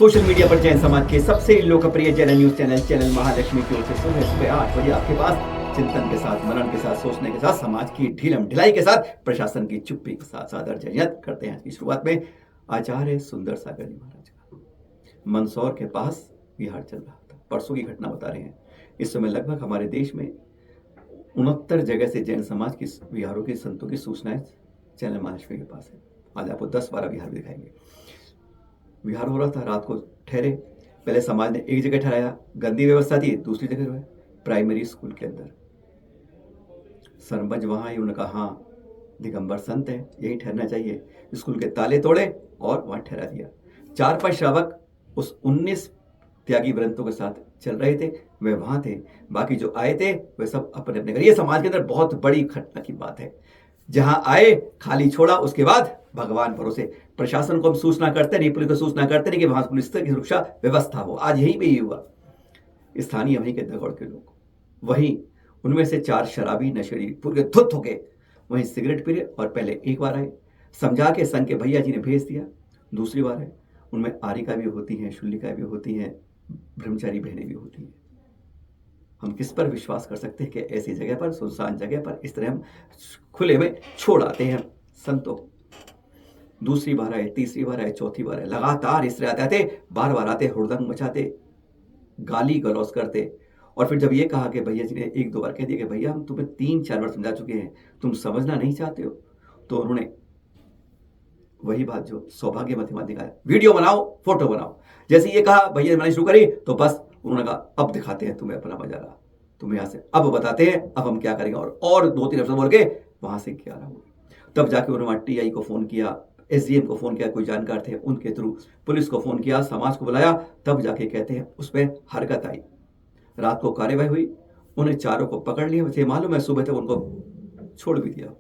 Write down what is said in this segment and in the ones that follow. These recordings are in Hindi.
सोशल मीडिया पर जैन समाज के सबसे लोकप्रिय जैन न्यूज चैनल महालक्ष्मी की ओर से सुबह 8 बजे आपके पास चिंतन के साथ, मनन के साथ, सोचने के साथ, समाज की ढीलम ढिलाई के साथ, प्रशासन की चुप्पी के साथ सादर जयंत करते हैं। की शुरुआत में आचार्य सुंदर सागर जी महाराज का मंदसौर के पास विहार चल रहा था। परसों की घटना बता रहे हैं। इस समय लगभग हमारे देश में 69 जगह से जैन समाज की विहारों के संतों की सूचनाएं चैनल महालक्ष्मी के पास है। आज आपको 10-12 विहार भी दिखाएंगे। विहार हो रहा था, रात को ठहरे। पहले समाज ने एक जगह ठहराया, गंदी व्यवस्था थी। दूसरी जगह जो है प्राइमरी स्कूल के अंदर सरपंच वहां ही, उन्होंने कहा हाँ दिगंबर संत है, यही ठहरना चाहिए। स्कूल के ताले तोड़े और वहां ठहरा दिया। 4-5 श्रावक उस 19 त्यागी व्रतों के साथ चल रहे थे, वे वहां थे। बाकी जो आए थे वे सब अपने अपने घर। ये समाज के अंदर बहुत बड़ी घटना की बात है। जहां आए खाली छोड़ा, उसके बाद भगवान भरोसे। प्रशासन को हम सूचना करते नहीं, पुलिस को सूचना करते नहीं कि वहां पुलिस की सुरक्षा व्यवस्था हो। आज यही भी हुआ। स्थानीय वहीं के दगौड़ के लोग, वहीं उनमें से 4 शराबी नशेड़ी पूरे धुत होके वहीं सिगरेट पी रहे। और पहले एक बार आए, समझा के संघ के भैया जी ने भेज दिया। दूसरी बार है, उनमें आरिका भी होती हैं, शुल्लिका भी होती हैं, ब्रह्मचारी बहनें भी होती हैं। हम किस पर विश्वास कर सकते हैं कि ऐसी जगह पर, सुनसान जगह पर इस तरह हम खुले में छोड़ आते हैं संतों। दूसरी बार आए, तीसरी बार आए, चौथी बार आए, लगातार इस तरह आते, बार बार आते, हुड़दंग मचाते, गाली गलौज करते। और फिर जब ये कहा कि भैया जी ने 1-2 बार कह दिया कि भैया हम तुम्हें 3-4 बार समझा चुके हैं, तुम समझना नहीं चाहते हो, तो उन्होंने वही बात जो सौभाग्यवती माँ दिखाया, वीडियो बनाओ, फोटो बनाओ। जैसे ये कहा भैया बनानी शुरू करी तो बस उन्होंने कहा अब दिखाते हैं तुम्हें अपना मजारा, तुम्हें यहाँ से अब बताते हैं अब हम क्या करेंगे। और 2-3 अफसर बोल के वहां से 11 हुए। तब जाके उन्होंने टीआई को फोन किया, एसडीएम को फोन किया, कोई जानकार थे उनके थ्रू, पुलिस को फोन किया, समाज को बुलाया। तब जाके कहते हैं उस पर हरकत आई। रात को कार्यवाही हुई, उन्हें चारों को पकड़ लिया। मुझे मालूम है सुबह तक उनको छोड़ भी दिया।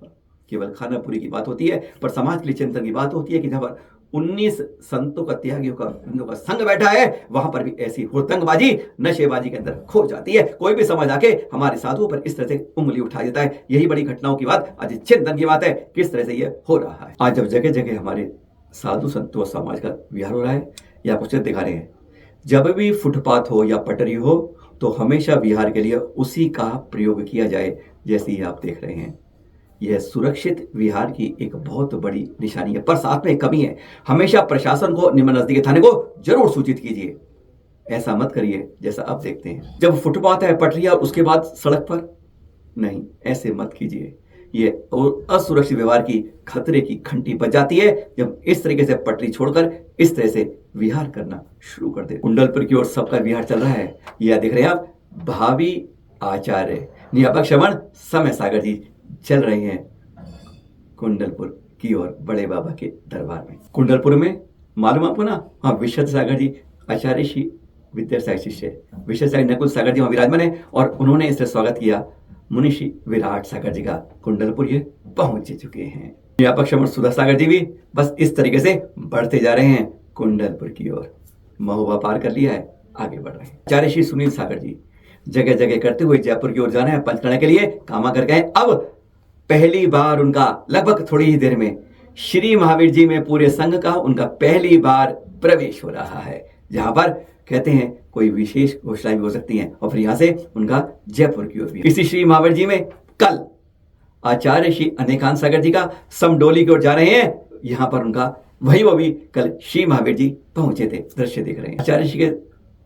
केवल खानापुरी की बात होती है, पर समाज के लिए चिंतन की बात होती है कि जहां पर 19 संतों का, त्यागियों का संघ बैठा है, वहां पर भी ऐसी हुड़दंगबाजी, नशेबाजी के अंदर खो जाती है। कोई भी समाज आके हमारे साधुओं पर इस तरह से उंगली उठा देता है। यही बड़ी घटनाओं की बात, आज चिंतन की बात है, किस तरह से ये हो रहा है। आज जब जगह जगह हमारे साधु संतों समाज का विहार हो रहा है, या कुछ दिखा रहे हैं, जब भी फुटपाथ हो या पटरी हो तो हमेशा विहार के लिए उसी का प्रयोग किया जाए, जैसे ही आप देख रहे हैं। यह सुरक्षित विहार की एक बहुत बड़ी निशानी है, पर साथ में कमी है। हमेशा प्रशासन को, निम्न नजदीकी थाने को जरूर सूचित कीजिए। ऐसा मत करिए जैसा अब देखते हैं, जब फुटपाथ है, पटरिया, उसके बाद सड़क पर नहीं, ऐसे मत कीजिए। ये असुरक्षित व्यवहार की खतरे की घंटी बज जाती है जब इस तरीके से पटरी छोड़कर इस तरह से विहार करना शुरू कर दे। कुंडलपुर की ओर सबका विहार चल रहा है। यह देख रहे हैं आप, भावी आचार्य नियापक श्रवण समय सागर जी चल रहे हैं कुंडलपुर की ओर, बड़े बाबा के दरबार में। कुंडलपुर में मालूम आपको ना, हाँ, विशद सागर जी आचार्य श्री विद्यासागर शिष्य विशद सागर नकुल सागर जी वहां विराजमान है, और उन्होंने इससे स्वागत किया। मुनिषी विराट सागर जी का कुंडलपुर ये पहुंच चुके हैं। व्यापक श्रवण सुधा सागर जी भी बस इस तरीके से बढ़ते जा रहे हैं कुंडलपुर की ओर। महुआ पार कर लिया है, आगे बढ़ रहे हैं। आचार्य श्री सुनील सागर जी जगह जगह करते हुए जयपुर की ओर जाना है, पंचकर्मा के लिए कामा कर गए। अब पहली बार उनका लगभग थोड़ी ही देर में श्री महावीर जी में पूरे संघ का उनका पहली बार प्रवेश हो रहा है, जहां पर कहते हैं कोई विशेष घोषणाएं भी हो सकती हैं। और फिर यहां से उनका जयपुर की ओर भी। इसी श्री महावीर जी में कल आचार्य श्री अनेकांत सागर जी का समडोली की ओर जा रहे हैं। यहां पर उनका वही वो भी कल श्री महावीर जी पहुंचे थे, दृश्य देख रहे हैं। आचार्य श्री के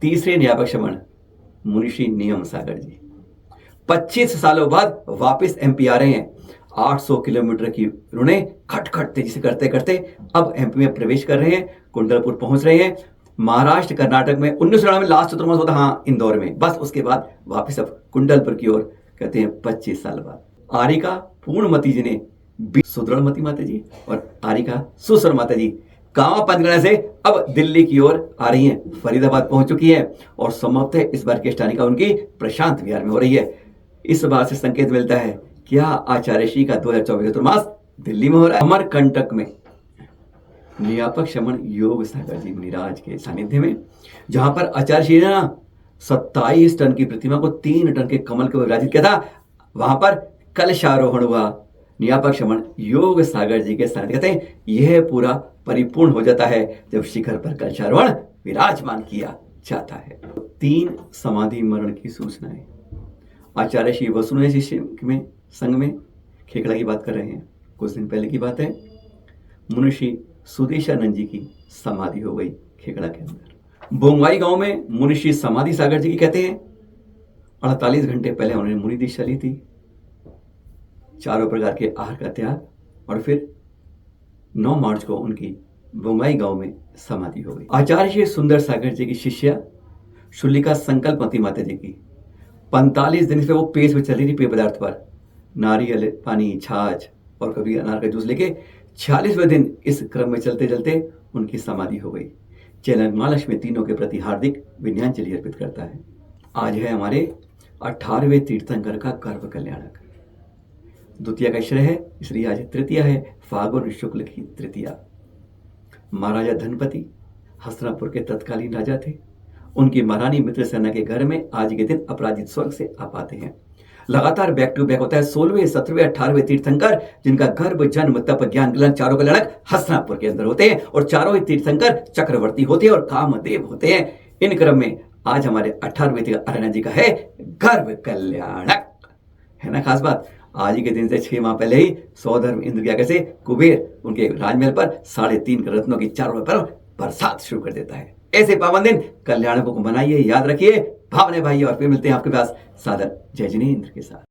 तीसरे नियापक श्रवण मुनिषी नियम सागर जी 25 सालों बाद वापस एमपी आ रहे हैं। 800 किलोमीटर की उन्होंने खटखट तेजी से करते करते अब एमपी में प्रवेश कर रहे हैं, कुंडलपुर पहुंच रहे हैं। महाराष्ट्र, कर्नाटक में 1999 में लास्ट चतुर्मास होता, हाँ, इंदौर में, बस उसके बाद वापस अब कुंडलपुर की ओर, कहते हैं 25 साल बाद। आरिका पूर्णमती जी ने सुदृढ़मती माता जी और आरिका सुसर माता जी कामा पंचकर्मा से अब दिल्ली की ओर आ रही हैं, फरीदाबाद पहुंच चुकी है। और समाप्त है इस बार की अष्टानिका उनकी प्रशांत विहार में हो रही है। इस बार से संकेत मिलता है क्या आचार्य श्री का 2024 चतुर्मास दिल्ली में हो रहा है। अमरकंटक में नियापक श्रवण योग सागर जी मुनिराज के सानिध्य में, जहां पर आचार्य श्री ने 27 टन की प्रतिमा को 3 टन के कमल के विराजित किया था, वहां पर कलशारोहण हुआ। नियापक श्रवण योग सागर जी के साथ कहते हैं यह पूरा परिपूर्ण हो जाता है जब शिखर पर कलशारोहण विराजमान किया जाता है। 3 समाधि मरण की सूचनाएं। आचार्य श्री वसुदेव शिष्य में संघ में खेकड़ा की बात कर रहे हैं। कुछ दिन पहले की बात है, मुनिषी सुदेशानंद जी की समाधि हो गई खेकड़ा के अंदर। बोंगाई गांव में मुनिषी समाधि सागर जी की कहते हैं 48 घंटे पहले उन्होंने मुनि दीक्षा ली थी, 4 प्रकार के आहार का त्याग, और फिर 9 मार्च को उनकी बोंगाई गांव में समाधि हो गई। आचार्य श्री सुंदर सागर जी की शिष्या शुलिका संकल्पमती माता जी की 45 दिन से वो पेट में चल रही थी, पेय पदार्थ पर, नारियल पानी, छाछ और कभी अनार का जूस लेके 46वें दिन इस क्रम में चलते चलते उनकी समाधि हो गई। चैनल माँ लक्ष्मी तीनों के प्रति हार्दिक विनयाञ्जलि अर्पित करता है। आज है हमारे 18वें तीर्थंकर का गर्भ कल्याणक। द्वितीया का श्रेय है, इसलिए आज तृतीया है, फागुन शुक्ल की तृतीया। महाराजा धनपति हस्तिनापुर के तत्कालीन राजा थे। उनकी महारानी मित्रसेना के घर में आज के दिन अपराजित स्वर्ग से आ पाते हैं। लगातार बैक टू बैक होता है 16वें, 17वें, 18वें तीर्थंकर जिनका गर्भ, जन्म, तप, ज्ञान, कल्याण चारों कल्याणक हस्तिनापुर के अंदर होते हैं, और चारों ही तीर्थंकर चक्रवर्ती होते हैं और कामदेव होते हैं। इन क्रम में आज हमारे 18वें तीर्थंकर जी का है गर्भ कल्याणक, है ना खास बात। आज ही के दिन से 6 माह पहले ही सौधर्म इंद्र क्या कैसे कुबेर उनके राजमहल पर 3.5 रत्नों की चारों पर बरसात शुरू कर देता है। ऐसे पावन दिन कल्याणकों को मनाइए, याद रखिए। भावने भाई, और फिर मिलते हैं आपके पास सादर जय जिनेंद्र के साथ।